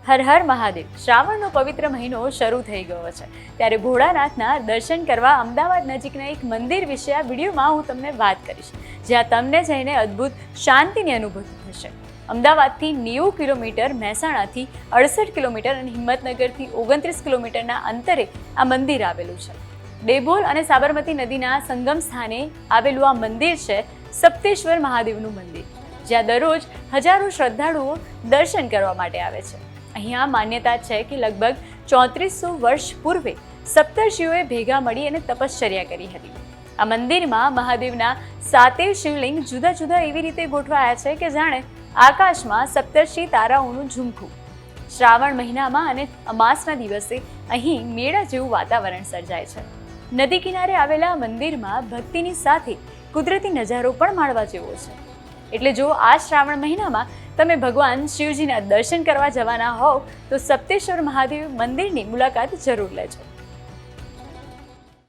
હર હર મહાદેવ. શ્રાવણનો પવિત્ર મહિનો શરૂ થઈ ગયો છે, ત્યારે ભોળાનાથના દર્શન કરવા અમદાવાદ નજીકના એક મંદિર વિશે આ વિડીયોમાં હું તમને વાત કરીશ, જ્યાં તમને જઈને અદ્ભુત શાંતિની અનુભૂતિ થશે. અમદાવાદથી 90 કિલોમીટર, મહેસાણાથી 68 કિલોમીટર અને હિંમતનગરથી 29 કિલોમીટરના અંતરે આ મંદિર આવેલું છે. ડેભોલ અને સાબરમતી નદીના સંગમ સ્થાને આવેલું આ મંદિર છે સપ્તેશ્વર મહાદેવનું મંદિર, જ્યાં દરરોજ હજારો શ્રદ્ધાળુઓ દર્શન કરવા માટે આવે છે. અહીંયા માન્યતા છે કે લગભગ 3400 વર્ષ પૂર્વે સપ્તર્ષિઓએ ભેગા મળી અને તપશ્ચર્યા કરી હતી. આ મંદિરમાં મહાદેવના 7 શિવલિંગ જુદા જુદા એવી રીતે ગોઠવાયા છે કે જાણે આકાશમાં સપ્તર્ષિ તારાઓનું ઝુમખું. શ્રાવણ મહિનામાં અને અમાસના દિવસે અહીં મેળા જેવું વાતાવરણ સર્જાય છે. નદી કિનારે આવેલા મંદિરમાં ભક્તિની સાથે કુદરતી નજારો પણ માણવા જેવો છે. એટલે જો આ શ્રાવણ મહિનામાં તમે ભગવાન શિવજીના દર્શન કરવા જવાના હોવ તો સપ્તેશ્વર મહાદેવ મંદિરની મુલાકાત જરૂર લેજો.